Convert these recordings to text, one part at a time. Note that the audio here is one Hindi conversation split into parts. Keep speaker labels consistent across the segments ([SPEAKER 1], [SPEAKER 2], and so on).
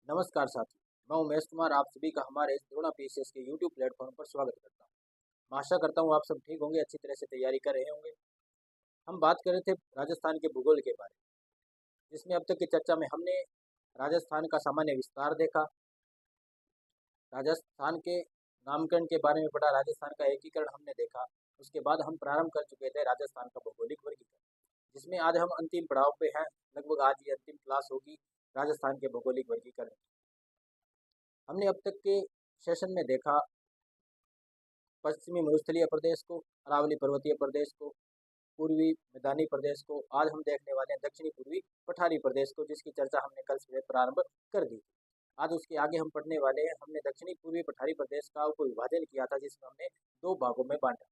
[SPEAKER 1] नमस्कार साथियों, मैं उमेश कुमार आप सभी का हमारे इस द्रोणा पीसीएस के यूट्यूब प्लेटफॉर्म पर स्वागत करता हूं। मैं आशा करता हूं आप सब ठीक होंगे, अच्छी तरह से तैयारी कर रहे होंगे। हम बात कर रहे थे राजस्थान के भूगोल के बारे में, जिसमें अब तक की चर्चा में हमने राजस्थान का सामान्य विस्तार देखा, राजस्थान के नामकरण के बारे में पढ़ा, राजस्थान का एकीकरण हमने देखा। उसके बाद हम प्रारंभ कर चुके थे राजस्थान का भौगोलिक वर्गीकरण, जिसमें आज हम अंतिम पड़ाव पे हैं। लगभग आज ये अंतिम क्लास होगी राजस्थान के भौगोलिक वर्गीकरण। हमने अब तक के सेशन में देखा पश्चिमी मरुस्थलीय प्रदेश को, अरावली पर्वतीय प्रदेश को, पूर्वी मैदानी प्रदेश को। आज हम देखने वाले हैं दक्षिणी पूर्वी पठारी प्रदेश को, जिसकी चर्चा हमने कल से प्रारंभ कर दी। आज उसके आगे हम पढ़ने वाले हैं। हमने दक्षिणी पूर्वी पठारी प्रदेश का उप विभाजन किया था, जिसमें हमने दो भागों में बांटा।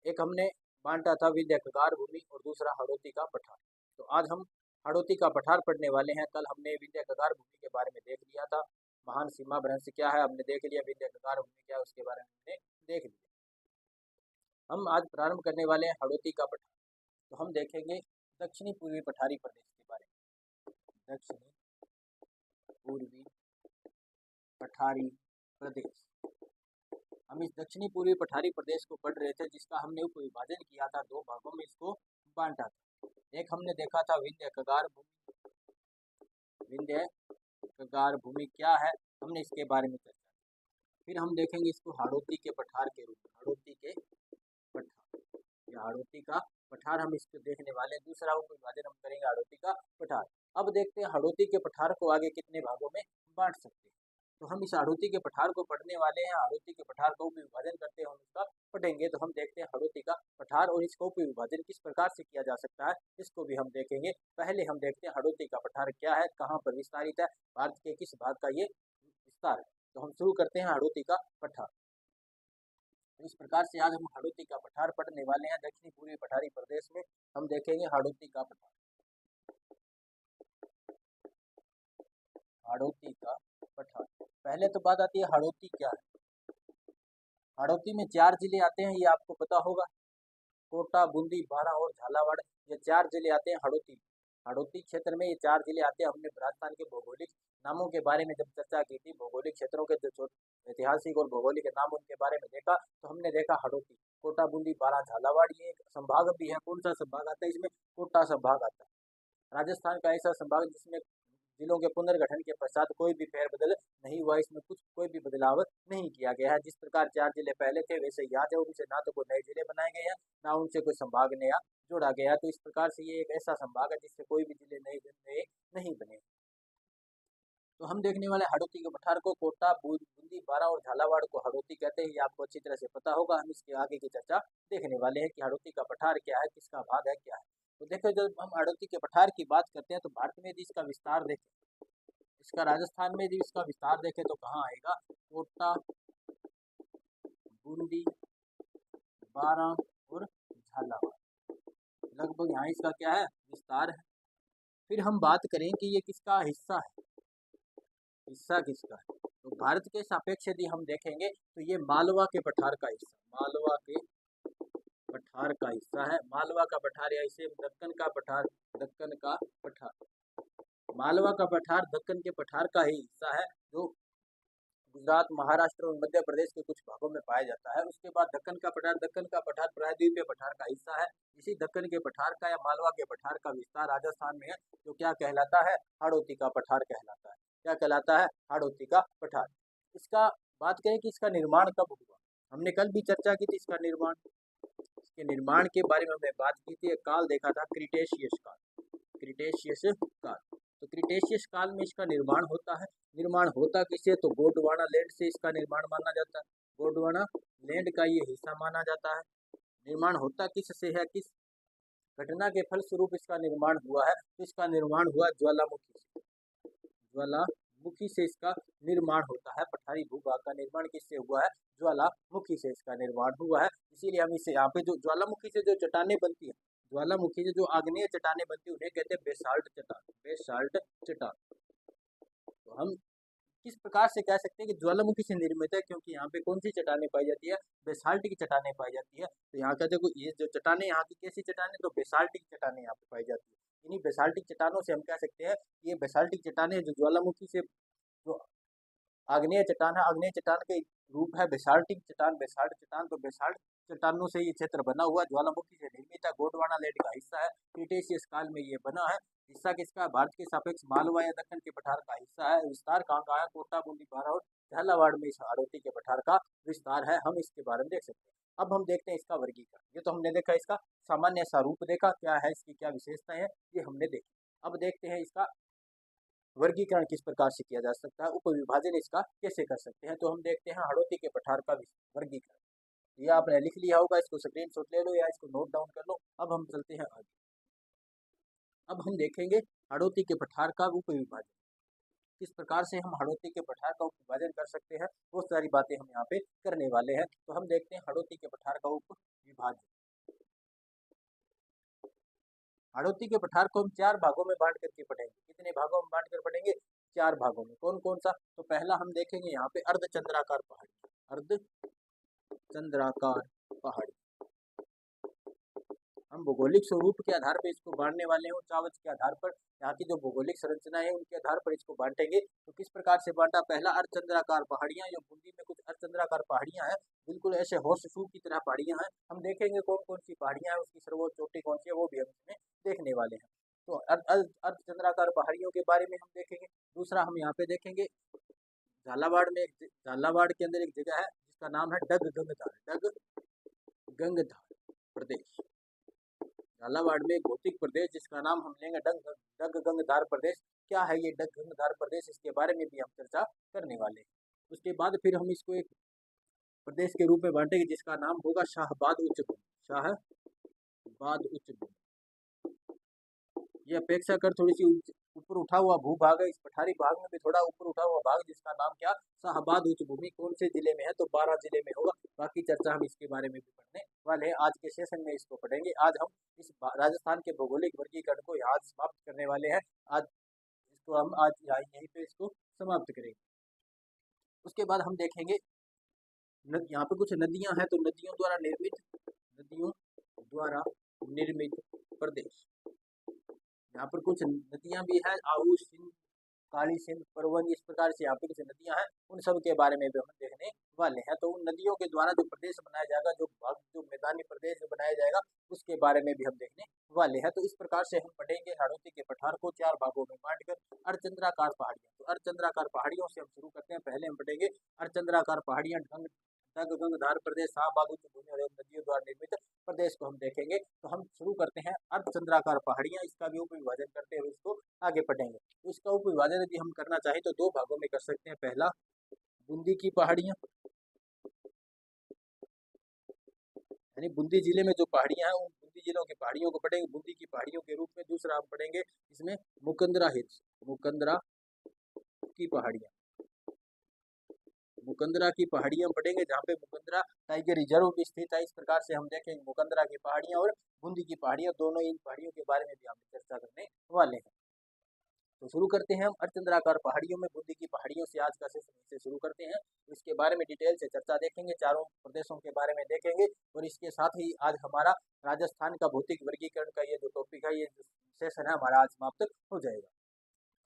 [SPEAKER 1] एक हमने बांटा था विंध्य कगार भूमि और दूसरा हाड़ौती का पठार। तो आज हम हाड़ौती का पठार पढ़ने वाले हैं। कल हमने विंध्य कगार भूमि के बारे में देख लिया था, महान सीमा भ्रंश क्या है हमने देख लिया, विंध्य कगार भूमि क्या है उसके बारे में हमने देख लिया। हम आज प्रारंभ करने वाले हैं हाड़ौती का पठार। तो हम देखेंगे दक्षिणी पूर्वी पठारी प्रदेश के बारे में। दक्षिणी पूर्वी पठारी प्रदेश, हम इस दक्षिणी पूर्वी पठारी प्रदेश को पढ़ रहे थे, जिसका हमने उप विभाजन किया था, दो भागों में इसको बांटा था। एक हमने देखा था विंध्य कगार भूमि। विंध्य कगार भूमि क्या है हमने इसके बारे में चर्चा की। फिर हम देखेंगे इसको हाड़ौती के पठार के रूप में, हाड़ौती के पठार या हाड़ौती का पठार हम इसको देखने वाले हैं। दूसरा उप विभाजन हम करेंगे हाड़ौती का पठार। अब देखते हैं हाड़ौती के पठार को आगे कितने भागों में बांट सकते हैं। तो हम इस हाड़ौती के पठार को पढ़ने वाले हैं। हाड़ौती के पठार को उप विभाजन करते हैं, हम उसका पढ़ेंगे। तो हम देखते हैं हाड़ौती का पठार और इसको उप विभाजन किस प्रकार से किया जा सकता है, इसको भी हम देखेंगे। पहले हम देखते हैं हाड़ौती का पठार क्या है, कहाँ पर विस्तारित है, भारत के किस भाग का ये विस्तार है। तो हम शुरू करते हैं हाड़ौती का पठार। इस प्रकार से आज हम हाड़ौती का पठार पढ़ने वाले हैं। दक्षिणी पूर्वी पठारी प्रदेश में हम देखेंगे हाड़ौती का पठार। हाड़ौती का पठार, पहले तो बात आती है हाड़ौती क्या है। हाड़ौती में 4 जिले आते हैं, ये आपको पता होगा। कोटा, बूंदी, बारां और झालावाड़, ये 4 जिले आते हैं हाड़ौती। हाड़ौती क्षेत्र में ये 4 जिले आते हैं। हमने राजस्थान के भौगोलिक नामों के बारे में जब चर्चा की थी, भौगोलिक क्षेत्रों के जो ऐतिहासिक और भौगोलिक नाम उनके बारे में देखा, तो हमने देखा हाड़ौती, कोटा, बूंदी, बारां, झालावाड़, ये एक संभाग भी है। कौन सा संभाग आता है इसमें? कोटा संभाग आता है। राजस्थान का ऐसा संभाग जिसमें जिलों के पुनर्गठन के पश्चात कोई भी फेरबदल नहीं हुआ, इसमें कुछ कोई भी बदलाव नहीं किया गया है। जिस प्रकार 4 जिले पहले थे वैसे याद है, उनसे ना तो कोई नए जिले बनाए गए हैं, ना उनसे कोई संभाग नया जोड़ा गया है। तो इस प्रकार से ये एक ऐसा संभाग है जिससे कोई भी जिले नए नहीं बने। तो हम देखने वाले हाड़ौती के पठार को, कोटा, बूंदी, बारां और झालावाड़ को हाड़ौती कहते हैं। ये आपको अच्छी तरह से पता होगा। हम इसके आगे की चर्चा देखने वाले हैं कि हाड़ौती का पठार क्या है, किसका भाग है, क्या है। तो देखो, जब हम हाड़ौती के पठार की बात करते हैं तो भारत में यदि इसका विस्तार देखें, इसका राजस्थान में यदि इसका विस्तार देखें तो कहाँ आएगा? कोटा, बूंदी, बारां और झालावाड़, लगभग यहाँ इसका क्या है? विस्तार है। फिर हम बात करें कि ये किसका हिस्सा है, हिस्सा किसका है। तो भारत के सापेक्ष यदि हम देखेंगे तो ये मालवा के पठार का हिस्सा, मालवा के पठार का हिस्सा है। मालवा का पठार या इसे दक्कन का पठार, दक्कन का पठार, मालवा का पठार दक्कन के पठार का ही हिस्सा है, जो गुजरात, महाराष्ट्र और मध्य प्रदेश के कुछ भागों में पाया जाता है। उसके बाद दक्कन का पठार प्रायद्वीपीय पठार का हिस्सा है। इसी दक्कन के पठार का या मालवा के पठार का विस्तार राजस्थान में है, जो क्या कहलाता है? हाड़ौती का पठार कहलाता है। क्या कहलाता है? हाड़ौती का पठार। इसका बात करें कि इसका निर्माण कब हुआ, हमने कल भी चर्चा की थी इसका निर्माण। इसके निर्माण के बारे में हमने बात की थी, एक काल देखा था, क्रिटेशियस काल, क्रिटेशियस काल। तो क्रिटेशियस काल में इसका निर्माण होता है। निर्माण होता किससे? तो गोंडवाना लैंड से इसका निर्माण माना जाता है। गोंडवाना लैंड का ये हिस्सा माना जाता है। निर्माण होता किससे है, किस घटना के फलस्वरूप इसका निर्माण हुआ है? तो इसका निर्माण हुआ ज्वालामुखी से। ज्वालामुखी से इसका निर्माण होता है। पठारी भूभाग का निर्माण किससे हुआ है? ज्वालामुखी से इसका निर्माण हुआ है। इसीलिए हम इसे यहाँ पे जो ज्वालामुखी से जो चट्टानें बनती है, ज्वालामुखी से जो आग्नेय चट्टानें बनती है, उन्हें कहते हैं बेसाल्ट चट्टान, बेसाल्ट चट्टान। तो हम किस प्रकार से कह सकते हैं कि ज्वालामुखी से निर्मित है? क्योंकि यहाँ पे कौन सी चट्टानें पाई जाती है? बेसाल्ट की चट्टानें पाई जाती है। तो यहाँ का देखो, ये जो चट्टानें यहाँ की कैसी चट्टानें? तो बेसाल्ट की चट्टानें यहाँ पे पाई जाती है। इन्हीं बेसाल्टिक चट्टानों से हम कह सकते हैं ये बेसाल्टिक चट्टानें जो ज्वालामुखी से जो आग्नेय चट्टान है, आग्नेय चट्टान के रूप है बेसाल्टिक चट्टान, बेसाल्ट चट्टान। तो बेसाल्ट चट्टानों से ये क्षेत्र बना हुआ ज्वालामुखी से निर्मित है, गोंडवाना लैंड का हिस्सा है, क्रिटेशियस काल में ये बना है। हिस्सा किसका? भारत के सापेक्ष मालवा या दक्कन के पठार का हिस्सा है। विस्तार कहाँ का है? कोटा, बूंदी, बारा और झालावाड़ में इस हाड़ौती के पठार का विस्तार है, हम इसके बारे में देख सकते हैं। अब हम देखते हैं इसका वर्गीकरण। ये तो हमने देखा इसका सामान्य सा रूप देखा, क्या है इसकी क्या विशेषताएं है, ये हमने देखी। अब देखते हैं इसका वर्गीकरण किस प्रकार से किया जा सकता है, उपविभाजन इसका कैसे कर सकते हैं। तो हम देखते हैं हाड़ौती के पठार का वर्गीकरण। ये आपने लिख लिया होगा, इसको स्क्रीनशॉट ले लो या इसको नोट डाउन कर लो। अब हम चलते हैं आगे। अब हम देखेंगे हाड़ौती के पठार का उपविभाजन, किस प्रकार से हम हाड़ौती के पठार का उपविभाजन कर सकते हैं, बहुत सारी बातें हम यहाँ पे करने वाले हैं। तो हम देखते हैं हाड़ौती के पठार का उपविभाजन। हाड़ौती के पठार को हम 4 भागों में बांट करके पढ़ेंगे। कितने भागों में बांट कर पढ़ेंगे? 4 भागों में। कौन कौन सा? तो पहला हम देखेंगे यहाँ पे अर्धचंद्राकार पहाड़ी, अर्धचंद्राकार पहाड़ी। हम भौगोलिक स्वरूप के आधार पर इसको बांटने वाले हैं, उच्चावच के आधार पर, यहाँ की जो भौगोलिक संरचना है उनके आधार पर इसको बांटेंगे। तो किस प्रकार से बांटा? पहला अर्धचंद्राकार पहाड़ियां, जो बूंदी में कुछ अर्धचंद्राकार पहाड़ियां हैं, बिल्कुल ऐसे हॉर्स शू की तरह पहाड़ियां हैं। हम देखेंगे कौन कौन सी पहाड़ियां हैं, उसकी सर्वोच्च चोटी कौन सी है, वो भी हम इसमें देखने वाले हैं। तो अर्धचंद्राकार पहाड़ियों के बारे में हम देखेंगे। दूसरा हम यहाँ पे देखेंगे झालावाड़ में, झालावाड़ के अंदर एक जगह है जिसका नाम है डग गंगधार प्रदेश। झालावाड़ में भौतिक प्रदेश जिसका नाम हम लेंगे डग गंगधार प्रदेश। क्या है ये डग गंगधार प्रदेश, इसके बारे में भी हम चर्चा करने वाले हैं। उसके बाद फिर हम इसको एक प्रदेश के रूप में बांटेंगे जिसका नाम होगा शाहबाद उच्च भूमि। शाहबाद उच्च भूमि ये अपेक्षाकृत थोड़ी सी ऊपर उठा हुआ भूभाग है। इस पठारी भाग में भी थोड़ा ऊपर उठा हुआ भाग जिसका नाम क्या? शाहबाद उच्च भूमि। कौन से जिले में है? तो 12 जिले में होगा। बाकी चर्चा हम इसके बारे में भी पढ़ने वाले हैं, आज के सेशन में इसको पढ़ेंगे। आज हम इस राजस्थान के भौगोलिक वर्गीकरण को यहाँ समाप्त करने वाले हैं। आज इसको हम यहीं पे इसको समाप्त करेंगे। उसके बाद हम देखेंगे यहाँ पे कुछ नदियां हैं, तो नदियों द्वारा निर्मित प्रदेश। यहाँ पर कुछ नदियां भी हैं, आहू, सिंध, काली सिंध, परवन, इस प्रकार से यहाँ पे कुछ नदियां हैं, उन सब के बारे में भी हम देखने वाले हैं। तो उन नदियों के द्वारा जो प्रदेश बनाया जाएगा, जो मैदानी प्रदेश बनाया जाएगा, उसके बारे में भी हम देखने वाले हैं। तो इस प्रकार से हम पढ़ेंगे हाड़ौती के पठार को 4 भागों में बांटकर। अर्धचंद्राकार पहाड़ियां, तो अर्धचंद्राकार पहाड़ियों से हम शुरू करते हैं। पहले हम पढ़ेंगे अर्धचंद्राकार पहाड़ियां, गंगधार प्रदेश, शाहबाद उच्च भूमि और नदियों द्वारा निर्मित प्रदेश को हम देखेंगे। तो हम शुरू करते हैं अर्धचंद्राकार पहाड़ियां, इसका भी उपविभाजन करते हुए इसको आगे पढ़ेंगे। तो इसका उपविभाजन यदि हम करना चाहें तो 2 भागों में कर सकते हैं। पहला बूंदी की पहाड़ियां, यानी बूंदी जिले में जो पहाड़ियां हैं उन बूंदी जिलों की पहाड़ियों को पढ़ेंगे बूंदी की पहाड़ियों के रूप में। दूसरा हम पढ़ेंगे इसमें मुकंदरा हिल्स, मुकंदरा की पहाड़ियां, मुकंदरा की पहाड़ियां पढ़ेंगे जहाँ पे मुकंदरा टाइगर रिजर्व भी स्थित है। इस प्रकार से हम देखेंगे मुकंदरा की पहाड़ियां और बूंदी की पहाड़ियां, दोनों इन पहाड़ियों के बारे में भी हम चर्चा करने वाले हैं। तो शुरू करते हैं हम अर्धचंद्राकार पहाड़ियों में बूंदी की पहाड़ियों से आज का सेशन से शुरू करते हैं। तो इसके बारे में डिटेल से चर्चा देखेंगे, चारों प्रदेशों के बारे में देखेंगे और इसके साथ ही आज हमारा राजस्थान का भौतिक वर्गीकरण का ये जो टॉपिक है, ये सेशन है हमारा आज समाप्त हो जाएगा।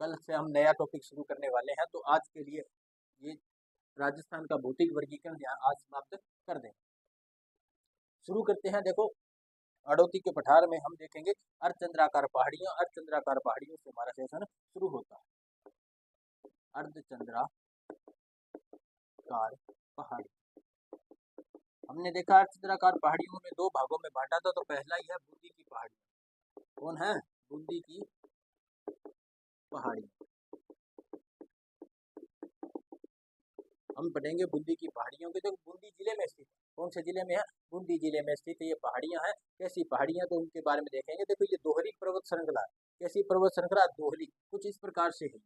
[SPEAKER 1] कल से हम नया टॉपिक शुरू करने वाले हैं। तो आज के लिए ये राजस्थान का भौतिक वर्गीकरण यहाँ आज समाप्त कर दें। शुरू करते हैं। देखो हाड़ौती के पठार में हम देखेंगे अर्धचंद्राकार पहाड़ियां, अर्धचंद्राकार पहाड़ियों से हमारा सेशन शुरू होता है। अर्धचंद्राकार पहाड़ी हमने देखा अर्धचंद्राकार पहाड़ियों में 2 भागों में बांटा था। तो पहला ही है बूंदी की पहाड़ी। कौन है? बूंदी की पहाड़ी। हम पढ़ेंगे बूंदी की पहाड़ियों के। तो बूंदी जिले में स्थित, कौन से जिले में है? बूंदी जिले में स्थित ये पहाड़ियां हैं। कैसी पहाड़ियां? तो उनके बारे में देखेंगे। देखो ये दोहरी पर्वत श्रृंखला है। कैसी पर्वत श्रृंखला? दोहरी। कुछ इस प्रकार से है,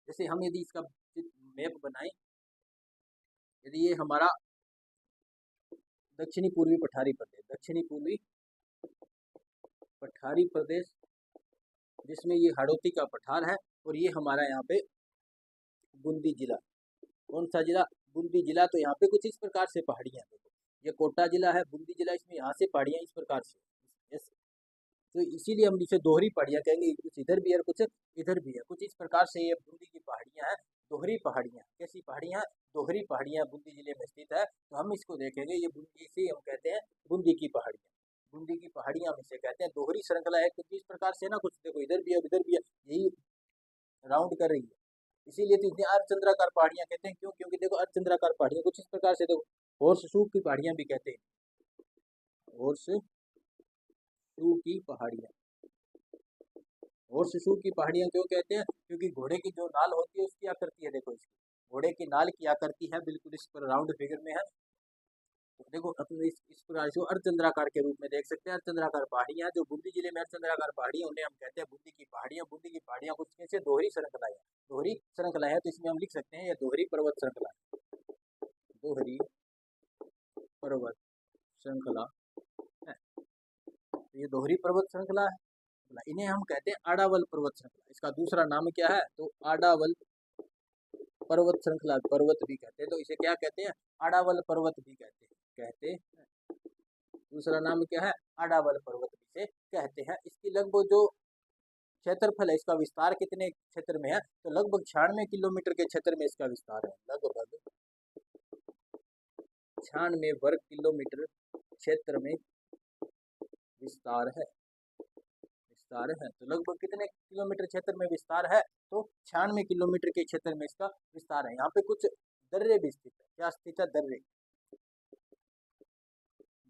[SPEAKER 1] जैसे हम यदि इसका मैप बनाएं, यदि ये हमारा दक्षिणी पूर्वी पठारी प्रदेश, दक्षिणी पूर्वी पठारी प्रदेश जिसमें ये हाड़ौती का पठार है, और ये हमारा यहाँ पे बूंदी जिला। कौन सा जिला? बूंदी जिला। तो यहाँ पे कुछ इस प्रकार से पहाड़ियां, देखो ये कोटा जिला है, बूंदी जिला, इसमें यहाँ से पहाड़ियां इस प्रकार से तो इसीलिए हम इसे दोहरी पहाड़ियाँ कहेंगे, कुछ इधर भी है कुछ इधर भी है। कुछ इस प्रकार से ये बूंदी की पहाड़ियाँ हैं, दोहरी पहाड़ियाँ। कैसी पहाड़ियाँ? दोहरी पहाड़ियाँ बूंदी जिले में स्थित है। तो हम इसको देखेंगे, ये बूंदी, इसे हम कहते हैं बूंदी की पहाड़ियाँ। बूंदी की पहाड़ियाँ हम इसे कहते हैं। दोहरी श्रृंखला है कुछ इस प्रकार से ना, कुछ देखो इधर भी है उधर भी है, यही राउंड कर रही है। इसीलिए तो इन्हें अर्धचंद्राकार पहाड़ियाँ कहते हैं। क्यों? क्योंकि देखो अर्धचंद्राकार पहाड़ियाँ कुछ इस प्रकार से, देखो हॉर्स शू की पहाड़ियाँ भी कहते हैं, हॉर्स शू की पहाड़ियाँ। हॉर्स शू की पहाड़ियाँ क्यों कहते हैं? क्योंकि घोड़े की जो नाल होती है उसकी आकृति है, देखो इसकी घोड़े की नाल की आकृति है, बिल्कुल इस पर राउंड फिगर में है। तो देखो अपने इस प्रकार से अर्धचंद्राकार के रूप में देख सकते हैं। अर्धचंद्राकार पहाड़ियाँ जो बूंदी जिले में अर्धचंद्राकार पहाड़ियाँ, उन्हें हम कहते हैं बूंदी की पहाड़ियाँ। बूंदी की पहाड़ियाँ कुछ कैसे? दोहरी श्रृंखला है, दोहरी श्रृंखला है। तो इसमें हम लिख सकते हैं ये दोहरी पर्वत श्रृंखला, दोहरी पर्वत श्रृंखला है। तो ये दोहरी पर्वत श्रृंखला है। इन्हें हम कहते हैं आडावल पर्वत श्रृंखला। इसका दूसरा नाम क्या है? तो आडावल पर्वत श्रृंखला, पर्वत भी कहते हैं। तो इसे क्या कहते हैं? आडावल पर्वत भी कहते हैं। दूसरा नाम क्या है? आडावल पर्वत भी से कहते हैं। इसकी लगभग जो क्षेत्रफल है, इसका विस्तार कितने क्षेत्र में है? तो लगभग 96 किलोमीटर के क्षेत्र में इसका विस्तार है। लगभग 96 वर्ग किलोमीटर क्षेत्र में विस्तार है, विस्तार है। तो लगभग कितने किलोमीटर क्षेत्र में विस्तार है? तो 96 किलोमीटर के क्षेत्र में इसका विस्तार है। यहाँ पे कुछ दर्रे भी स्थित है। क्या स्थित है? दर्रे।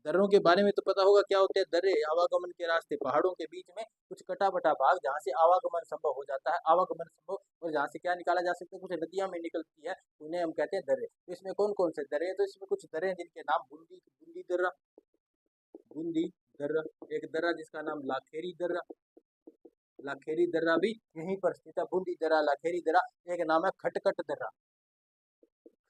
[SPEAKER 1] दर्रों के बारे में तो पता होगा, क्या होते हैं दर्रे? आवागमन के रास्ते, पहाड़ों के बीच में कुछ कटा बटा भाग जहाँ से आवागमन संभव हो जाता है, आवागमन संभव, और जहाँ से क्या निकाला जा सकता है, कुछ नदियां में निकलती है, उन्हें हम कहते हैं दर्रे। तो इसमें कौन कौन से दर्रे हैं? तो इसमें कुछ दर्रे हैं जिनके नाम बूंदी बूंदी दर्रा, बूंदी दर्रा, एक दर्रा जिसका नाम लाखेरी दर्रा, लाखेरी दर्रा भी यहीं पर स्थित है। बूंदी दर्रा, लाखेरी दर्रा। एक नाम है खटकट दर्रा,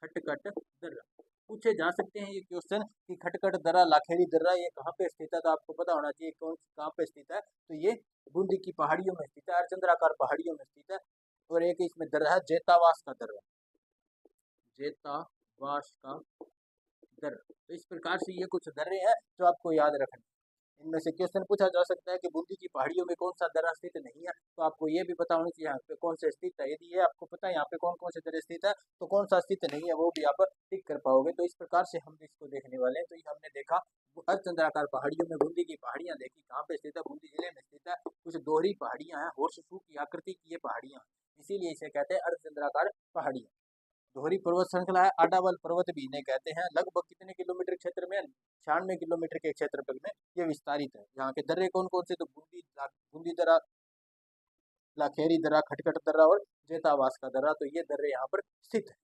[SPEAKER 1] खटकट दर्रा। पूछे जा सकते हैं ये क्वेश्चन कि खटकट दर्रा, लाखेरी दर्रा ये कहाँ पे स्थित है? तो आपको पता होना चाहिए कौन कहाँ पे स्थित है। तो ये बूंदी की पहाड़ियों में स्थित है, अर्धचंद्राकार पहाड़ियों में स्थित है। और एक इसमें दर्रा है जेतावास का दर्रा, जेतावास का दर्रा। तो इस प्रकार से ये कुछ दर्रे हैं जो आपको याद रखने। इनमें से क्वेश्चन पूछा जा सकता है कि बूंदी की पहाड़ियों में कौन सा दर्रा स्थित नहीं है, तो आपको ये भी पता होना चाहिए यहाँ पे कौन से स्थित है। यदि ये आपको पता है यहाँ पे कौन कौन से दर्रे स्थित है, तो कौन सा स्थित नहीं है वो भी आप टिक कर पाओगे। तो इस प्रकार से हम इसको देखने वाले हैं। तो ये हमने देखा अर्धचंद्राकार पहाड़ियों में बूंदी की पहाड़ियां देखी, कहाँ पे स्थित है? बूंदी जिले में स्थित है। कुछ दोहरी पहाड़ियां हैं, हॉर्स शू की आकृति की ये पहाड़ियां, इसीलिए इसे कहते हैं अर्धचंद्राकार पहाड़ियां। दोहरी पर्वत श्रृंखला है, आडावल पर्वत भी इन्हें कहते हैं। लगभग कितने किलोमीटर क्षेत्र में? 96 किलोमीटर के क्षेत्रफल में ये विस्तारित है। यहाँ के दर्रे कौन कौन से? तो बूंदी दर्रा, लाखेरी दर्रा, खटखट दर्रा और जेतावास का दर्रा। तो ये दर्रे यहाँ पर स्थित है।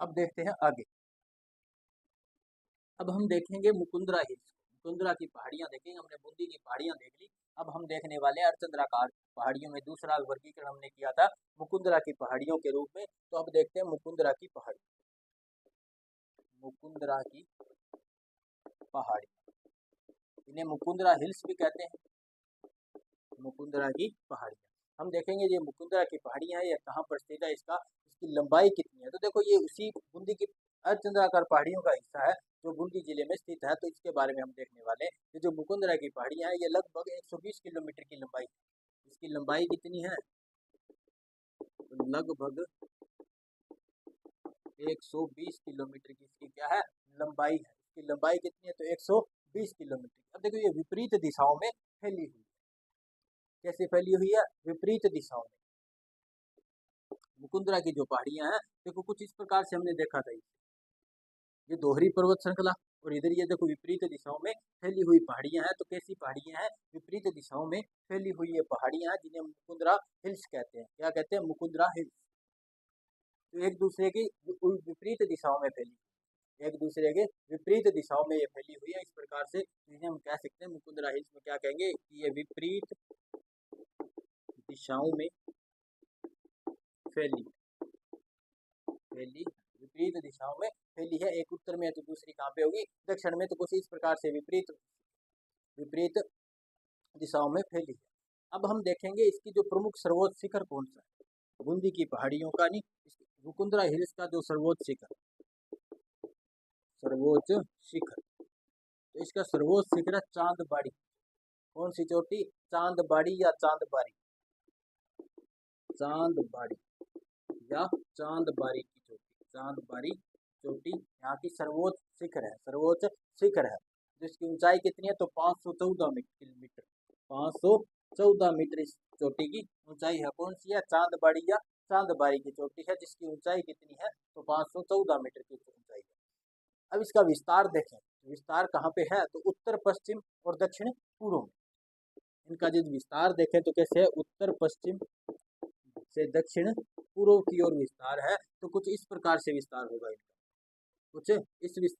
[SPEAKER 1] अब देखते हैं आगे। अब हम देखेंगे मुकुंदरा हिल्स, मुकुंदरा की पहाड़ियां देखेंगे। हमने बूंदी की पहाड़ियां देख ली, अब हम देखने वाले अर्धचंद्राकार पहाड़ियों में दूसरा वर्गीकरण हमने किया था मुकुंदरा की पहाड़ियों के रूप में। तो अब देखते हैं मुकुंदरा की पहाड़ी, मुकुंदरा की पहाड़ी, इन्हें मुकुंदरा हिल्स भी कहते हैं, मुकुंदरा की पहाड़ियाँ। हम देखेंगे ये मुकुंदरा की पहाड़ियाँ है, ये कहाँ पर स्थित है, इसकी लंबाई कितनी है। तो देखो ये उसी बूंदी की अर्धचंद्राकार पहाड़ियों का हिस्सा है जो बूंदी जिले में स्थित है। तो इसके बारे में हम देखने वाले हैं। ये जो मुकुंदरा की पहाड़ियाँ है, ये लगभग 120 किलोमीटर की लंबाई है। इसकी लंबाई कितनी है? तो लगभग 120 किलोमीटर की इसकी क्या है? लंबाई है। इसकी लंबाई कितनी है? तो 120 किलोमीटर। अब देखो ये विपरीत दिशाओं में फैली हुई है। कैसे फैली हुई है? विपरीत दिशाओं में। मुकुंदरा की जो पहाड़ियां हैं, देखो कुछ इस प्रकार से हमने देखा था, ये दोहरी पर्वत श्रृंखला, और इधर ये देखो विपरीत दिशाओं में फैली हुई पहाड़ियां हैं। तो कैसी पहाड़ियां हैं? विपरीत दिशाओं में फैली हुई ये पहाड़ियां हैं, जिन्हें मुकुंदरा हिल्स कहते हैं। क्या कहते हैं? मुकुंदरा हिल्स। तो एक दूसरे की विपरीत दिशाओं में फैली, एक दूसरे के विपरीत दिशाओं में ये फैली हुई है। इस प्रकार से इन्हें हम कह सकते हैं मुकुंदरा हिल्स में क्या कहेंगे कि ये विपरीत दिशाओं में फैली, फैली, विपरीत दिशाओं में फैली है। एक उत्तर में है तो दूसरी कहाँ पे होगी? दक्षिण में। तो कुछ इस प्रकार से विपरीत विपरीत दिशाओं में फैली है। अब हम देखेंगे इसकी जो प्रमुख सर्वोच्च शिखर कौन सा है। बूंदी की पहाड़ियों का नहीं, मुकुंदरा हिल्स का जो सर्वोच्च शिखर, सर्वोच्च शिखर, तो इसका सर्वोच्च शिखर है चांदबाड़ी, कौन सी चोटी? चांदबाड़ी या चांदबारी, चांदबाड़ी या चांदबारी की चोटी, चांदबारी चोटी यहाँ की सर्वोच्च शिखर है, सर्वोच्च शिखर है, जिसकी ऊंचाई कितनी है? तो 514 मीटर, 514 मीटर इस चोटी की ऊंचाई है। कौन सी है? चांदबाड़ी या चांदबारी की चोटी है, जिसकी ऊंचाई कितनी है? तो 514 मीटर की ऊंचाई है। अब इसका विस्तार देखें, विस्तार कहाँ पे है? तो उत्तर पश्चिम और दक्षिण पूर्व में। इनका जो विस्तार देखें तो कैसे है? उत्तर पश्चिम से दक्षिण पूर्व की ओर विस्तार है। तो कुछ इस प्रकार से विस्तार होगा इनका, कुछ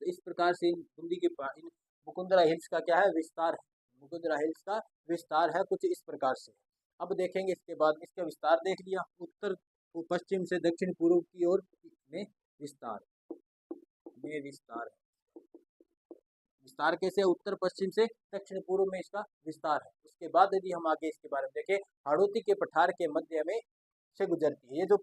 [SPEAKER 1] इस प्रकार से बूंदी के मुकुंदरा हिल्स का क्या है? विस्तार है। मुकुंदरा हिल्स का विस्तार है कुछ इस प्रकार से। अब देखेंगे इसके बाद इसका विस्तार देख लिया, उत्तर पश्चिम से दक्षिण पूर्व की ओर में विस्तार, में विस्तार है। विस्तार कैसे? उत्तर पश्चिम से दक्षिण पूर्व में इसका विस्तार है। उसके बाद यदि हम आगे इसके बारे में देखें, हाड़ौती के पठार के मध्य में से गुजरती है। ये जो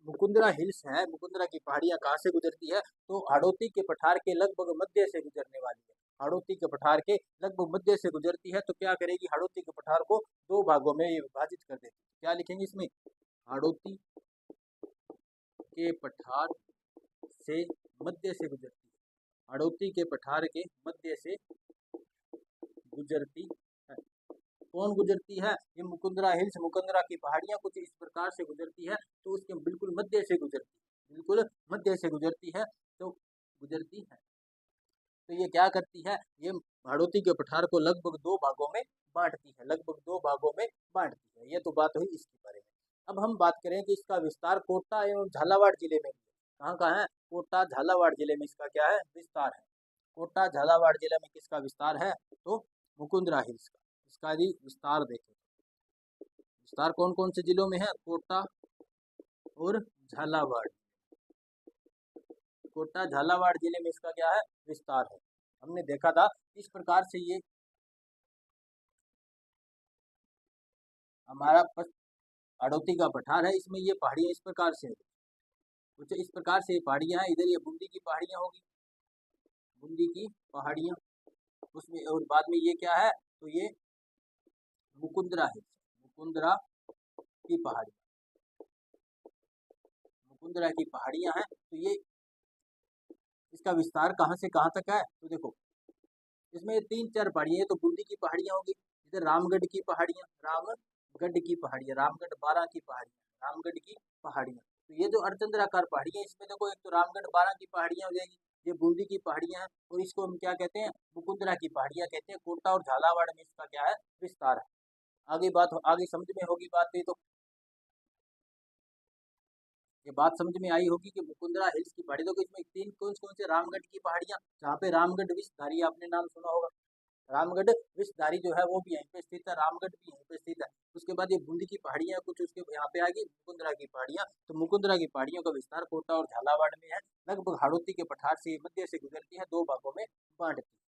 [SPEAKER 1] मुकुंदरा हिल्स है, मुकुंदरा की पहाड़ियां कहाँ से गुजरती है? तो हाड़ौती के पठार के लगभग मध्य से गुजरने वाली है। हाड़ौती के पठार के लगभग मध्य से गुजरती है। तो क्या करेगी? हाड़ौती के पठार को दो भागों में विभाजित कर देती है। क्या लिखेंगे इसमें? हाड़ौती के पठार से मध्य से गुजरती है, हाड़ौती के पठार के मध्य से गुजरती है। कौन गुजरती है? ये मुकुंदरा हिल्स, मुकुंदरा की पहाड़ियां कुछ इस प्रकार से गुजरती है। तो उसके बिल्कुल मध्य से गुजरती है, बिल्कुल मध्य से गुजरती है। तो गुजरती है, तो ये क्या करती है? ये हाड़ौती के पठार को लगभग दो भागों में बांटती है, लगभग दो भागों में बांटती है। ये तो बात हुई इसके बारे में। अब हम बात करें कि इसका विस्तार कोटा एवं झालावाड़ जिले में कहाँ कहाँ है? कोटा झालावाड़ जिले में इसका क्या है? विस्तार है। कोटा झालावाड़ जिले में किसका विस्तार है? तो मुकुंदरा हिल्स का। इसका यदि विस्तार देखें, विस्तार कौन कौन से जिलों में है? कोटा और झालावाड़, कोटा झालावाड़ जिले में इसका क्या है? विस्तार है। हमने देखा था इस प्रकार से ये हमारा हाड़ौती का पठार है, इसमें ये पहाड़ियां इस प्रकार से है, कुछ इस प्रकार से पहाड़ियां हैं। इधर ये बूंदी की पहाड़ियां होगी, बूंदी की पहाड़ियां, उसमें और बाद में ये क्या है? तो ये मुकुंदरा है, मुकुंदरा की पहाड़ी, मुकुंदरा की पहाड़ियां हैं। तो ये इसका विस्तार कहाँ से कहाँ तक है? तो देखो इसमें तीन चार पहाड़ियां, तो बूंदी की पहाड़ियां होगी, इधर रामगढ़ की पहाड़ियां, रामगढ़ की पहाड़ियां, रामगढ़ 12 की पहाड़ियां, रामगढ़ की पहाड़ियां। तो ये जो अर्धचंद्राकार पहाड़ियां, इसमें देखो एक तो रामगढ़ 12 की पहाड़ियां हो जाएगी, ये बूंदी की पहाड़ियां हैं, और इसको हम क्या कहते हैं? मुकुंदरा की पहाड़ियां कहते हैं। कोटा और झालावाड़ में इसका क्या है? विस्तार है। आगे बात आगे समझ में होगी बात भी। तो ये बात समझ में आई होगी कि मुकुंदरा हिल्स की पहाड़ी, तो इसमें तीन कौन कौन से? रामगढ़ की पहाड़ियां, जहाँ पे रामगढ़ विषधारी आपने नाम सुना होगा, रामगढ़ विषधारी जो है वो भी यहीं पे स्थित है, रामगढ़ भी यहीं पे स्थित है। उसके बाद ये बूंदी की पहाड़ियां कुछ उसके यहाँ पे आ गई, मुकुंदरा की पहाड़ियां। तो मुकुंदरा की पहाड़ियों का विस्तार कोटा और झालावाड़ में है, लगभग हाड़ौती के पठार से मध्य से गुजरती है, दो भागों में बांटती है।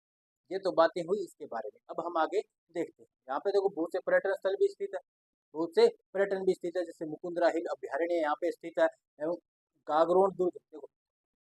[SPEAKER 1] ये तो बातें हुई इसके बारे में। अब हम आगे देखते हैं। यहाँ पे देखो बहुत से पर्यटन स्थल भी स्थित है, बहुत से पर्यटन भी स्थित है, जैसे मुकुंदरा हिल अभ्यारण्य यहाँ पे स्थित है, एवं गागरोन दुर्ग, देखो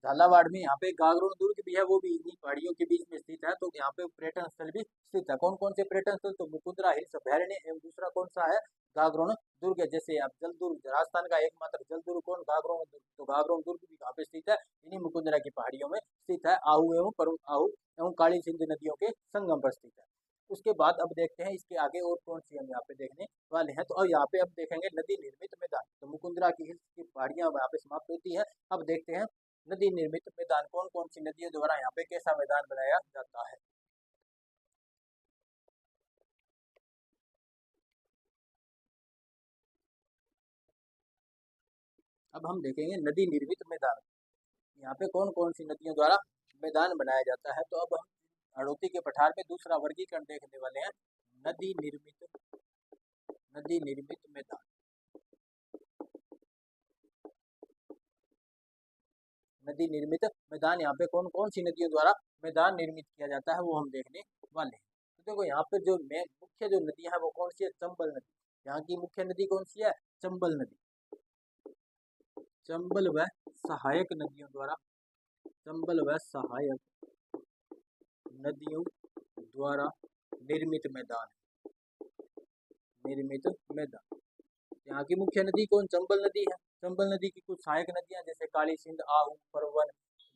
[SPEAKER 1] झालावाड़ में यहाँ पे गागरोन दुर्ग भी है, वो भी इन्हीं पहाड़ियों के बीच में स्थित है। तो यहाँ पे पर्यटन स्थल भी स्थित है। कौन कौन से पर्यटन स्थल? तो मुकुंदरा हिल्स अभ्यारण्य एवं दूसरा कौन सा है? गागरोन दुर्ग है। जैसे आप जल दुर्ग, राजस्थान का एकमात्र जल दुर्ग कौन? गागरोन दुर्ग। तो गागरोन दुर्ग भी कहाँ पे स्थित है? इन्हीं मुकुंदरा की पहाड़ियों में स्थित है, आहू एवं काली सिंध नदियों के संगम पर स्थित है। उसके बाद अब देखते हैं इसके आगे और कौन सी हम यहाँ पे देखने वाले हैं। तो अब यहाँ पे अब देखेंगे नदी निर्मित मैदान। तो मुकुंदरा की हिल्स की पहाड़ियां यहाँ पे समाप्त होती है। अब देखते हैं नदी निर्मित मैदान, कौन कौन सी नदियों द्वारा यहाँ पे कैसा मैदान बनाया जाता है। अब हम देखेंगे नदी निर्मित मैदान, यहाँ पे कौन कौन सी नदियों द्वारा मैदान बनाया जाता है। तो अब हम हाड़ौती के पठार में दूसरा वर्गीकरण देखने वाले हैं, नदी निर्मित, नदी निर्मित मैदान। नदी निर्मित मैदान, यहाँ पे कौन कौन सी नदियों द्वारा मैदान निर्मित किया जाता है, वो हम देखने वाले हैं। तो देखो यहाँ पे जो मुख्य जो नदियां है वो कौन सी है? चंबल नदी। यहाँ की मुख्य नदी कौन सी है? चंबल नदी। चंबल व सहायक नदियों द्वारा, चंबल व सहायक नदियों द्वारा निर्मित मैदान, निर्मित मैदान। यहाँ की मुख्य नदी कौन? चंबल नदी है। चंबल नदी की कुछ सहायक नदियाँ जैसे काली सिंध, आहू, परवन,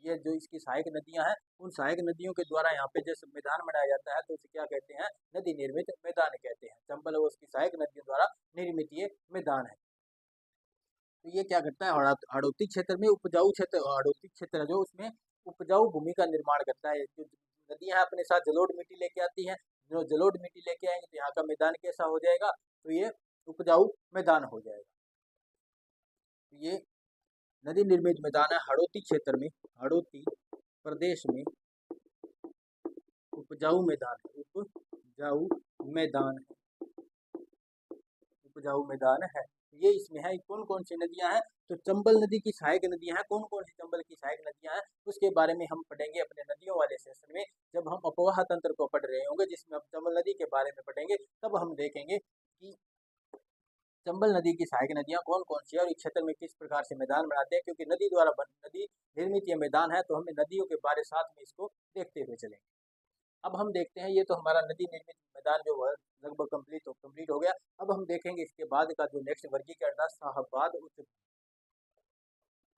[SPEAKER 1] ये जो इसकी सहायक नदियां हैं, उन सहायक नदियों के द्वारा यहाँ पे जैसे मैदान बनाया जाता है तो उसे क्या कहते हैं? नदी निर्मित मैदान कहते हैं। चंबल और उसकी सहायक नदियों द्वारा निर्मित ये मैदान है। तो ये क्या करता है? हाड़ौती क्षेत्र में उपजाऊ क्षेत्र, हाड़ौती क्षेत्र जो उसमें उपजाऊ भूमि का निर्माण करता है। जो नदियां अपने साथ जलोढ़ मिट्टी लेके आती हैं, जो जलोढ़ मिट्टी लेके आएंगे तो यहाँ का मैदान कैसा हो जाएगा? तो ये उपजाऊ मैदान हो जाएगा। तो ये नदी निर्मित मैदान है हाड़ौती क्षेत्र में, हाड़ौती प्रदेश में उपजाऊ मैदान है, उपजाऊ मैदान है, उपजाऊ मैदान है। ये इसमें है कौन कौन सी नदियां हैं? तो चंबल नदी की सहायक नदियां हैं। कौन कौन सी चंबल की सहायक नदियां हैं उसके बारे में हम पढ़ेंगे अपने नदियों वाले सेशन में, जब हम अपवाह तंत्र को पढ़ रहे होंगे, जिसमें हम चंबल नदी के बारे में पढ़ेंगे, तब हम देखेंगे कि चंबल नदी की सहायक नदियां कौन कौन सी है और इस क्षेत्र में किस प्रकार से मैदान बनाते हैं। क्योंकि नदी द्वारा नदी निर्मित ये मैदान है, तो हमें नदियों के बारे साथ में इसको देखते हुए चलेंगे। अब हम देखते हैं, ये तो हमारा नदी निर्मित मैदान जो है लगभग कंप्लीट हो गया। अब हम देखेंगे इसके बाद का जो नेक्स्ट वर्गीकरण था, शाहबाद उच्च।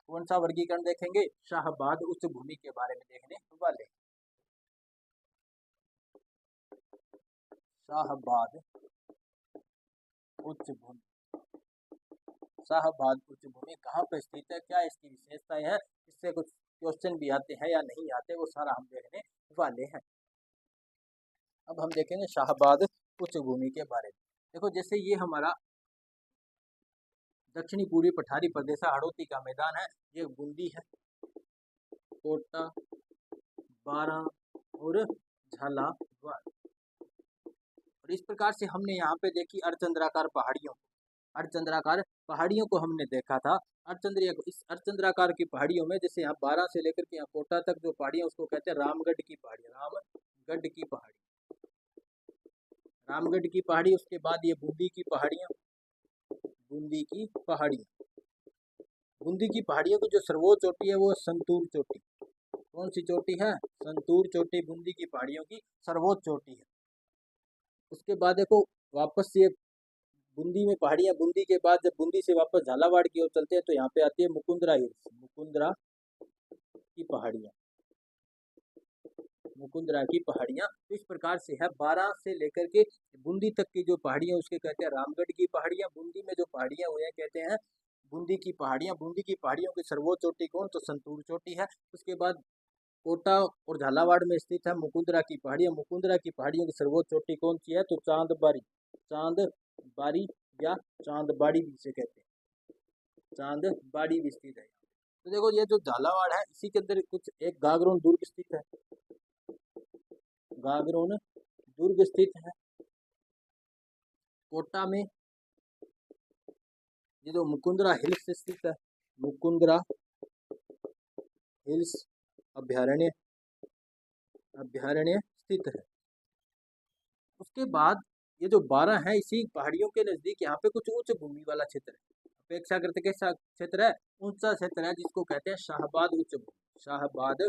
[SPEAKER 1] कौन सा वर्गीकरण देखेंगे? शाहबाद उच्च भूमि के बारे में देखने वाले। शाहबाद उच्च भूमि, शाहबाद उच्च भूमि कहाँ पर स्थित है, क्या इसकी विशेषताएं हैं, इससे कुछ क्वेश्चन भी आते हैं या नहीं आते, वो सारा हम देखने वाले हैं। अब हम देखेंगे शाहबाद उच्च भूमि के बारे में। देखो, जैसे ये हमारा दक्षिणी पूर्वी पठारी प्रदेश हाड़ौती का मैदान है, ये बूंदी है, कोटा, बारा और झालावाड़। और इस प्रकार से हमने यहाँ पे देखी अर्धचंद्राकार पहाड़ियों, अर्धचंद्राकार पहाड़ियों को हमने देखा था। इस अर्धचंद्राकार की पहाड़ियों में जैसे यहाँ 12 से लेकर के यहाँ कोटा तक जो पहाड़ियाँ उसको कहते हैं रामगढ़ की पहाड़ी, रामगढ़ की पहाड़ी, रामगढ़ की पहाड़ी। उसके बाद ये बूंदी की पहाड़ियाँ, बूंदी की पहाड़ियाँ, बूंदी की पहाड़ियों की जो सर्वोच्च चोटी है वो संतूर चोटी। कौन सी चोटी है? संतूर चोटी बूंदी की पहाड़ियों की सर्वोच्च चोटी है। उसके बाद देखो वापस ये बूंदी में पहाड़ियाँ, बूंदी के बाद जब बूंदी से वापस झालावाड़ की ओर चलते हैं तो यहाँ पे आती है मुकुंदरा हिल्स, मुकुंदरा की पहाड़ियाँ, मुकुंदरा की पहाड़ियाँ। तो इस प्रकार से है 12 से लेकर के बूंदी तक की जो पहाड़ियाँ उसके कहते हैं रामगढ़ की पहाड़ियाँ। बूंदी में जो पहाड़ियाँ हुई हैं कहते हैं बूंदी की पहाड़ियाँ। बूंदी की पहाड़ियों की सर्वोच्च चोटी कौन? तो संतूर चोटी है। उसके बाद कोटा और झालावाड़ में स्थित है मुकुंदरा की पहाड़ियाँ। मुकुंदरा की पहाड़ियों की सर्वोच्च चोटी कौन सी है? तो चांदबाड़ी, चांदबाड़ी या चांदबाड़ी भी इसे कहते हैं, चांदबाड़ी भी स्थित है। तो देखो ये जो झालावाड़ है इसी के अंदर कुछ एक गागरोन दुर्ग स्थित है, गागरोन दुर्ग स्थित है। कोटा में ये जो मुकुंदरा हिल्स स्थित है, मुकुंदरा हिल्स अभ्यारण्य स्थित है। उसके बाद ये जो 12 है इसी पहाड़ियों के नजदीक यहाँ पे कुछ उच्च भूमि वाला क्षेत्र है, अपेक्षाकृत कैसा क्षेत्र है? ऊंचा क्षेत्र है, जिसको कहते हैं शाहबाद उच्च भूमि, शाहबाद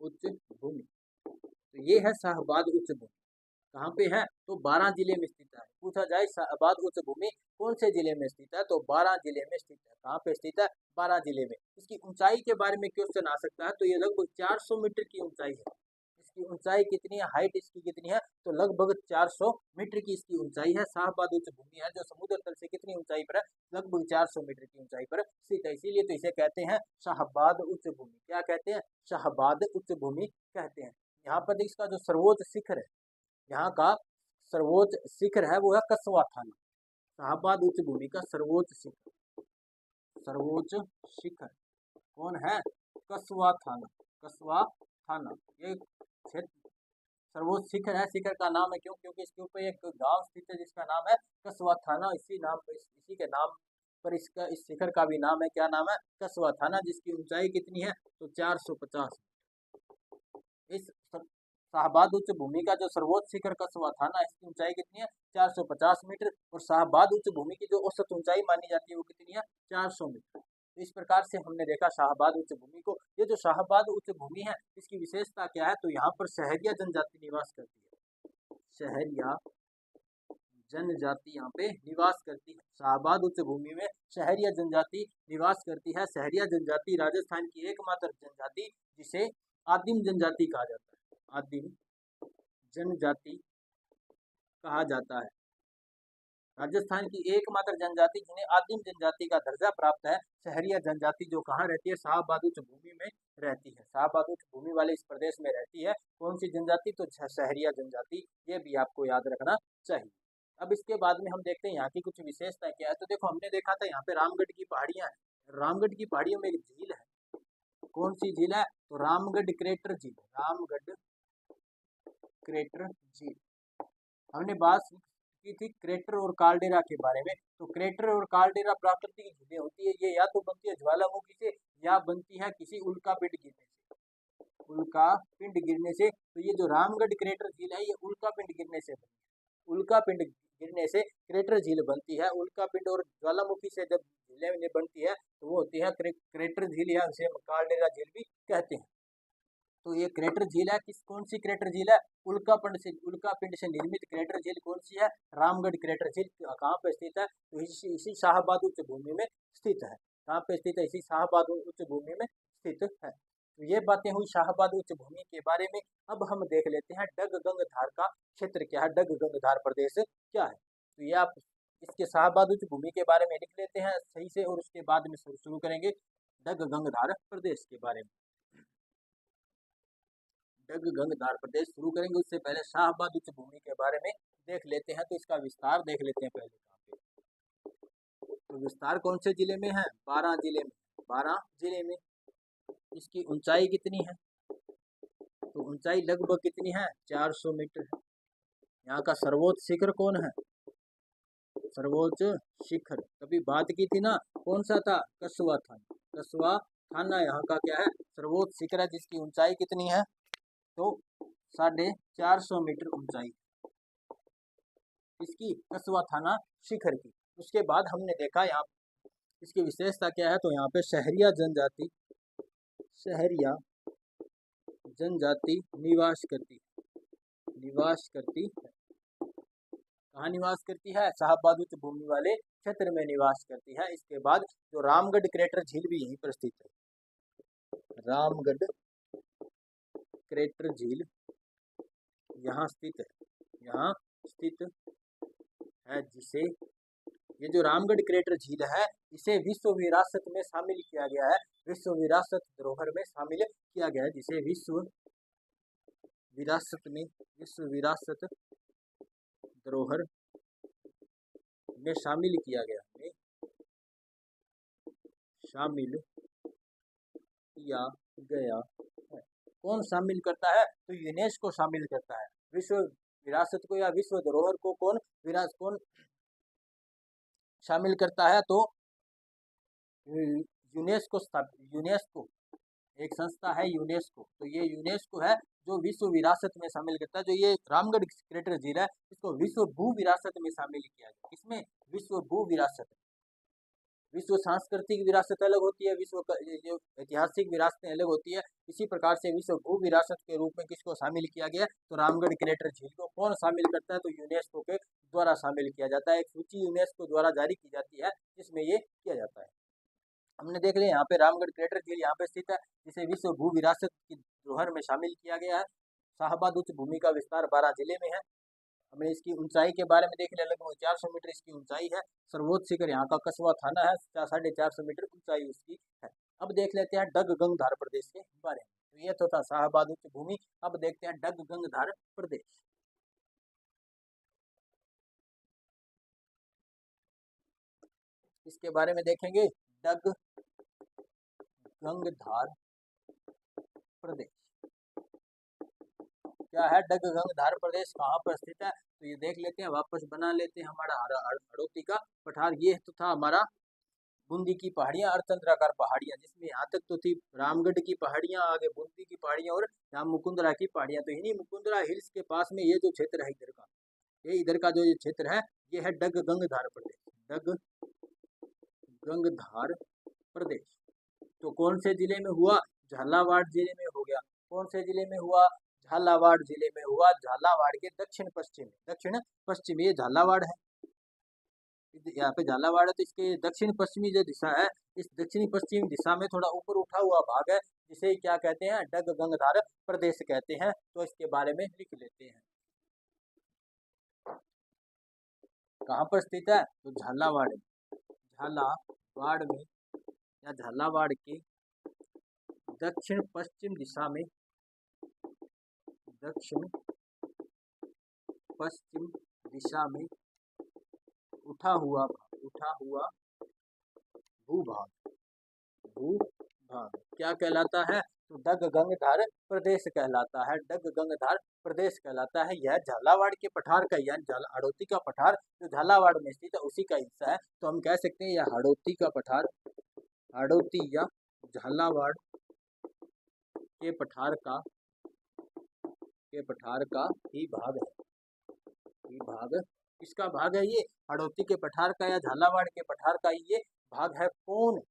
[SPEAKER 1] उच्च भूमि। तो ये है शाहबाद उच्च भूमि। कहाँ पे है? तो 12 जिले में स्थित है। पूछा जाए शाहबाद उच्च भूमि कौन से जिले में स्थित है, तो 12 जिले में स्थित है। कहाँ पे स्थित है? 12 जिले में। इसकी ऊंचाई के बारे में क्वेश्चन आ सकता है, तो ये लगभग 400 मीटर की ऊंचाई है। इसकी ऊंचाई कितनी है? हाइट इसकी कितनी है? तो लगभग 400 मीटर की इसकी ऊंचाई है। शाहबाद उच्च भूमि है जो समुद्र तल से कितनी ऊंचाई पर है? लगभग 400 मीटर की ऊंचाई पर स्थित है। इसीलिए तो इसे कहते हैं शाहबाद उच्च भूमि। क्या कहते हैं? शाहबाद उच्च भूमि कहते हैं। यहाँ पर इसका जो सर्वोच्च शिखर है, यहाँ का सर्वोच्च शिखर है वो है कसवा थाना। शाहबाद उच्च भूमि का सर्वोच्च शिखर, सर्वोच्च शिखर कौन है? कसवा थाना, कसवा थाना। ये क्षेत्र सर्वोच्च शिखर है। शिखर का नाम है क्यों? क्योंकि इसके ऊपर एक गांव स्थित है जिसका नाम है कसवा थाना। इसी के नाम पर इसका, इस शिखर का भी नाम है, क्या नाम है? कसवा थाना, जिसकी ऊंचाई कितनी है? तो 450। इस शाहबाद उच्च भूमि का जो सर्वोच्च शिखर कसवा थाना, इसकी ऊंचाई कितनी है? 450 मीटर। और शाहबाद उच्च भूमि की जो औसत ऊंचाई मानी जाती है वो कितनी है? 400 मीटर। तो इस प्रकार से हमने देखा शाहबाद उच्च भूमि को। ये जो शाहबाद उच्च भूमि है इसकी विशेषता क्या है? तो यहाँ पर सहरिया जनजाति निवास करती है, सहरिया जनजाति यहाँ पे निवास करती है। शाहबाद उच्च भूमि में शहरिया जनजाति निवास करती है। शहरिया जनजाति राजस्थान की एकमात्र जनजाति जिसे आदिम जनजाति कहा जाता है, आदिम जनजाति कहा जाता है। राजस्थान की एकमात्र जनजाति जिन्हें आदिम जनजाति का दर्जा प्राप्त है, शहरिया जनजाति, जो कहाँ रहती है, शाहबाद उच्च भूमि में रहती है। शाहबाद उच्च भूमि वाले इस प्रदेश में रहती है। कौन सी जनजाति? तो शहरिया जनजाति। ये भी आपको याद रखना चाहिए। अब इसके बाद में हम देखते हैं यहाँ की कुछ विशेषता क्या है। तो देखो, हमने देखा था यहाँ पे रामगढ़ की पहाड़ियां हैं। रामगढ़ की पहाड़ियों में एक झील है। कौन सी झील है? तो रामगढ़ क्रेटर झील। रामगढ़ क्रेटर झील। हमने बात की थी क्रेटर और कालडेरा के बारे में। तो क्रेटर और कालडेरा प्राकृतिक झीलें होती है। ये या तो बनती है ज्वालामुखी से या बनती है किसी उल्का पिंड गिरने से। उल्का पिंड गिरने से। तो ये जो रामगढ़ क्रेटर झील है, ये उल्का पिंड गिरने से बनी है। उल्का पिंड गिरने से क्रेटर झील बनती है। उल्का पिंड और ज्वालामुखी से जब झीलें बनती है तो वो होती है क्रेटर झील, या उसे कालडेरा झील भी कहते हैं। तो ये क्रेटर झील है। कौन सी क्रेटर झील है? उल्का पिंड से निर्मित क्रेटर झील कौन सी है? रामगढ़ क्रेटर झील। कहाँ पे स्थित है? तो इसी शाहबाद उच्च भूमि में स्थित है। कहाँ पे स्थित है? इसी शाहबाद उच्च भूमि में स्थित है। तो ये बातें हुई शाहबाद उच्च भूमि के बारे में। अब हम देख लेते हैं डगगंगधार का क्षेत्र क्या है, डगगंगधार प्रदेश क्या है। तो ये आप इसके शाहबाद उच्च भूमि के बारे में लिख लेते हैं सही से, और उसके बाद में शुरू करेंगे डगगंगधार प्रदेश के बारे में। डगगंगधार प्रदेश शुरू करेंगे, उससे पहले शाहबाद उच्च भूमि के बारे में देख लेते हैं। तो इसका विस्तार देख लेते हैं पहले कहाँ पे। तो विस्तार कौन से जिले में है? 12 जिले में। 12 जिले में। इसकी ऊंचाई कितनी है? तो ऊंचाई लगभग कितनी है? 400 मीटर है। यहाँ का सर्वोच्च शिखर कौन है? सर्वोच्च शिखर कभी बात की थी ना, कौन सा था? कसवा थाना। कसवा थाना यहाँ का क्या है? सर्वोच्च शिखर है, जिसकी ऊंचाई कितनी है? तो 450 मीटर ऊंचाई इसकी कसवा थाना शिखर की। उसके बाद हमने देखा यहाँ इसकी विशेषता क्या है। तो यहाँ पे शहरिया जनजाति निवास करती है। कहाँ निवास करती है? शाहबाद उच्च भूमि वाले क्षेत्र में निवास करती है। इसके बाद जो रामगढ़ क्रेटर झील भी यहीं पर स्थित है। रामगढ़ क्रेटर झील यहाँ स्थित है, जिसे ये जो रामगढ़ क्रेटर झील है, इसे विश्व विरासत में शामिल किया गया है। विश्व विरासत धरोहर में शामिल किया गया है, जिसे विश्व विरासत धरोहर में शामिल किया गया है। कौन शामिल करता है? तो यूनेस्को शामिल करता है। विश्व विरासत को या विश्व धरोहर को कौन शामिल करता है? तो यूनेस्को एक संस्था है, यूनेस्को। तो ये यूनेस्को है जो विश्व विरासत में शामिल करता है। जो ये रामगढ़ क्रेटर झील है, इसको विश्व भू विरासत में शामिल किया गया। इसमें विश्व भू विरासत, विश्व सांस्कृतिक विरासत अलग होती है, विश्व जो ऐतिहासिक विरासतें अलग होती है। इसी प्रकार से विश्व भू विरासत के रूप में किसको शामिल किया गया? तो रामगढ़ क्रेटर झील को कौन शामिल करता है? तो यूनेस्को के द्वारा शामिल किया जाता है। एक सूची यूनेस्को द्वारा जारी की जाती है, जिसमें ये किया जाता है। हमने देख लिया यहाँ पे रामगढ़ क्रेटर झील यहाँ पे स्थित है, जिसे विश्व भू विरासत की धरोहर में शामिल किया गया है। शाहबाद उच्च भूमि का विस्तार 12 जिले में है। हमने इसकी ऊंचाई के बारे में देख लिया, लगभग 400 मीटर इसकी ऊंचाई है। सर्वोच्च शिखर यहाँ का कसवा थाना है, 450 मीटर ऊंचाई उसकी है। अब देख लेते हैं डगगंगधार प्रदेश के बारे में। तो ये तो था शाहबाद उच्च भूमि। अब देखते हैं डगगंगधार प्रदेश। इसके बारे में देखेंगे डगगंगधार प्रदेश क्या है? डगगंगधार प्रदेश कहाँ पर स्थित है? तो ये देख लेते हैं, वापस बना लेते हैं हमारा हड़ौती का पठार। ये तो था हमारा बूंदी की पहाड़ियां, अर्धचंद्राकार पहाड़ियां, जिसमें यहाँ तक तो थी रामगढ़ की पहाड़ियां, आगे बूंदी की पहाड़ियां और यहाँ मुकुंदरा की पहाड़ियां। तो इन्हीं मुकुंदरा हिल्स के पास में ये जो क्षेत्र है इधर का जो ये क्षेत्र है, ये है डगगंगधार प्रदेश। डगगंगधार प्रदेश तो कौन से जिले में हुआ? झालावाड़ जिले में हो गया। कौन से जिले में हुआ? झालावाड़ जिले में हुआ। झालावाड़ के दक्षिण पश्चिम ये झालावाड़ है। यहाँ पे झालावाड़ है तो इसके दक्षिण पश्चिमी जो दिशा है, इस दक्षिणी पश्चिमी दिशा में थोड़ा ऊपर उठा हुआ भाग है, जिसे क्या कहते हैं, डग गंगधार प्रदेश कहते हैं। तो इसके बारे में लिख लेते हैं। कहाँ पर स्थित है? तो झालावाड़ में या झालावाड़ के दक्षिण पश्चिम दिशा में उठा हुआ भूभाग क्या कहलाता है? तो डग गंगधार प्रदेश कहलाता है। डग गंगधार प्रदेश कहलाता है। यह झालावाड़ के पठार का, यानी हड़ौती का पठार जो झालावाड़ में स्थित है उसी का हिस्सा है। तो हम कह सकते हैं यह हड़ौती का पठार, हड़ौती या झालावाड़ के पठार का ही भाग है। भाग किसका भाग है? ये हड़ौती के पठार का या झालावाड़ के पठार का ये भाग है। कौन?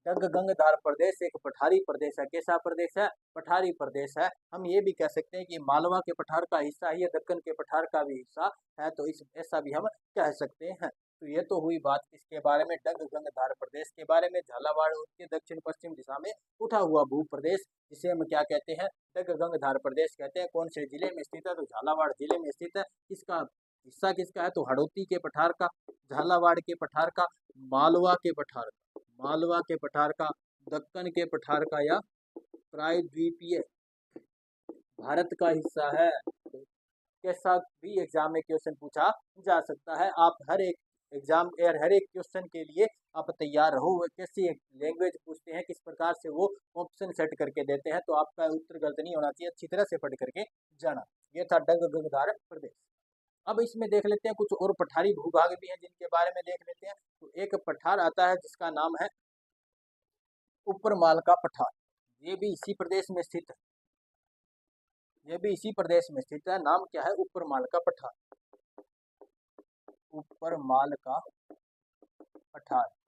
[SPEAKER 1] डग गंगधार प्रदेश एक पठारी प्रदेश है। कैसा प्रदेश है? पठारी प्रदेश है। हम ये भी कह सकते हैं कि मालवा के पठार का हिस्सा है, दक्कन के पठार का भी हिस्सा है। तो ऐसा भी हम कह सकते हैं। तो ये तो हुई बात किसके बारे में? डग गंगधार प्रदेश के बारे में। झालावाड़ के दक्षिण पश्चिम दिशा में उठा हुआ भू प्रदेश, जिसे हम क्या कहते हैं? डग गंगधार प्रदेश कहते हैं। कौन से जिले में स्थित है? तो झालावाड़ जिले में स्थित है। इसका हिस्सा किसका है? तो हड़ौती के पठार का, झालावाड़ के पठार का, मालवा के पठार का, दक्कन के पठार का या प्रायद्वीपीय भारत का हिस्सा है। कैसा भी एग्जाम में क्वेश्चन पूछा जा सकता है। आप हर एक क्वेश्चन के लिए आप तैयार रहो। कैसी लैंग्वेज पूछते हैं, किस प्रकार से वो ऑप्शन सेट करके देते हैं, तो आपका उत्तर गलत नहीं होना चाहिए। अच्छी तरह से पढ़ करके जाना। ये था डग गंगधार प्रदेश। अब इसमें देख लेते हैं कुछ और पठारी भूभाग भी हैं जिनके बारे में देख लेते हैं। तो एक पठार आता है जिसका नाम है ऊपरमाल का पठार। ये भी इसी प्रदेश में स्थित है। नाम क्या है? ऊपरमाल का पठार।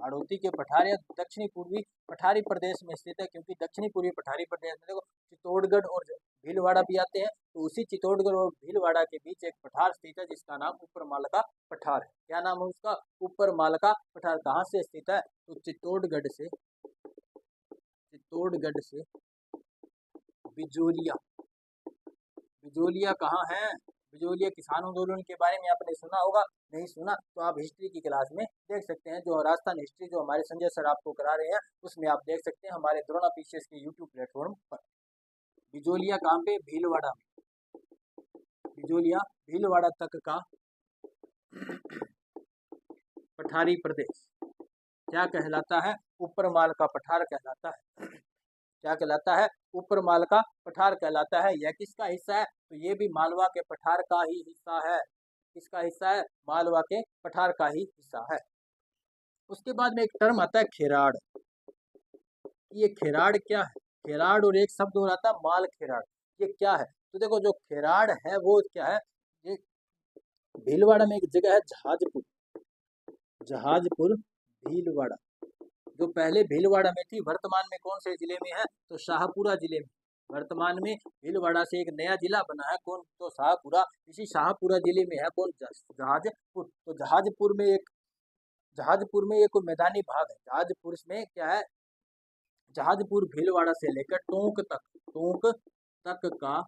[SPEAKER 1] हड़ौती के पठार या दक्षिणी पूर्वी पठारी प्रदेश में स्थित है। क्योंकि दक्षिणी पूर्वी पठारी प्रदेश में देखो चित्तौड़गढ़ और भीलवाड़ा भी आते हैं। तो उसी चित्तौड़गढ़ और भीलवाड़ा के बीच एक पठार स्थित है जिसका नाम ऊपरमाल का पठार है। क्या नाम है उसका? ऊपरमाल का पठार। कहाँ से स्थित है? तो चित्तौड़गढ़ से बिजोलिया कहाँ है? बिजोलिया किसान आंदोलन के बारे में आपने सुना होगा। नहीं सुना तो आप हिस्ट्री की क्लास में देख सकते हैं। जो राजस्थान हिस्ट्री जो हमारे संजय सर आपको करा रहे हैं, उसमें आप देख सकते हैं हमारे द्रोणा पीसीएस के यूट्यूब प्लेटफॉर्म पर। बिजोलिया कहाँ पे? भीलवाड़ा में। बिजोलिया भीलवाड़ा तक का पठारी प्रदेश क्या कहलाता है? ऊपरमाल का पठार कहलाता है। क्या कहलाता है? ऊपरमाल का पठार कहलाता है। यह किसका हिस्सा है? तो ये भी मालवा के पठार का ही हिस्सा है। किसका हिस्सा है? मालवा के पठार का ही हिस्सा है। उसके बाद में एक टर्म आता है खेराड़। ये खेराड़ क्या है? खेराड़ और एक शब्द और आता है माल खेराड़। ये क्या है? तो देखो जो खेराड़ है वो क्या है? ये भीलवाड़ा में एक जगह है जहाजपुर भीलवाड़ा, जो पहले भीलवाड़ा में थी, वर्तमान में कौन से जिले में है? तो शाहपुरा जिले में। वर्तमान में भीलवाड़ा से एक नया जिला बना है। कौन? तो शाहपुरा। इसी शाहपुरा जिले में है कौन? जहाजपुर। तो जहाजपुर में एक मैदानी भाग है। जहाजपुर में क्या है? जहाजपुर भीलवाड़ा से लेकर टोंक तक का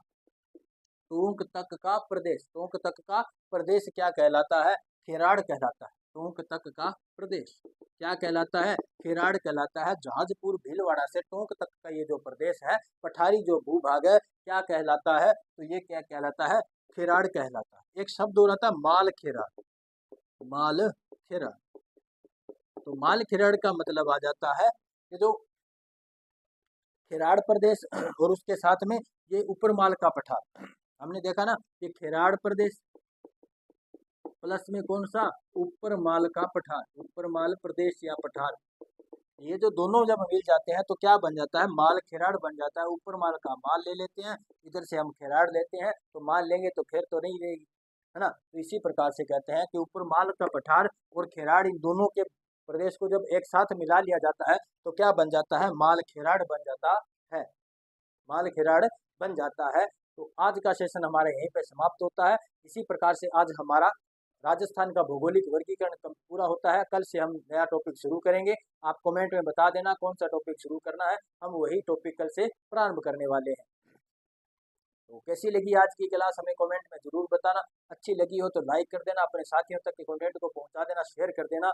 [SPEAKER 1] प्रदेश क्या कहलाता है? खेराड़ कहलाता है। टोंक तक का प्रदेश क्या कहलाता है? खेराड़ कहलाता है। जहाजपुर भीलवाड़ा से टोंक तक का ये जो प्रदेश है, पठारी जो भूभाग है, क्या कहलाता है? तो ये क्या कहलाता है? खेराड़ कहलाता है। एक शब्द और आता है माल खेराड़। तो माल खेराड़ का मतलब आ जाता है कि जो खेराड़ प्रदेश और उसके साथ में ये ऊपरमाल का पठार। हमने देखा ना, ये खेराड़ प्रदेश प्लस में कौन सा? ऊपरमाल का पठार, ऊपरमाल प्रदेश या पठार। ये जो दोनों जब मिल जाते हैं तो क्या बन जाता है? माल खेराड़ बन जाता है। ऊपरमाल का माल ले लेते हैं, इधर से हम खेराड़ लेते हैं, तो माल लेंगे तो खेर तो नहीं रहेगी, है ना। तो इसी प्रकार से कहते हैं कि ऊपरमाल का पठार और खेराड़, इन दोनों के प्रदेश को जब एक साथ मिला लिया जाता है तो क्या बन जाता है? माल खेराड़ बन जाता है। माल खेराड़ बन जाता है। तो आज का सेशन हमारा यहीं पे समाप्त होता है। इसी प्रकार से आज हमारा राजस्थान का भौगोलिक वर्गीकरण पूरा होता है। कल से हम नया टॉपिक शुरू करेंगे। आप कमेंट में बता देना कौन सा टॉपिक शुरू करना है, हम वही टॉपिक कल से प्रारंभ करने वाले हैं। तो कैसी लगी आज की क्लास हमें कमेंट में जरूर बताना। अच्छी लगी हो तो लाइक कर देना, अपने साथियों तक के कंटेंट को पहुंचा देना, शेयर कर देना।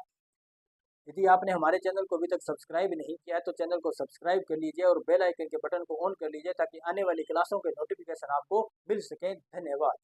[SPEAKER 1] यदि आपने हमारे चैनल को अभी तक सब्सक्राइब नहीं किया है तो चैनल को सब्सक्राइब कर लीजिए और बेल आइकन के बटन को ऑन कर लीजिए ताकि आने वाली क्लासों के नोटिफिकेशन आपको मिल सके। धन्यवाद।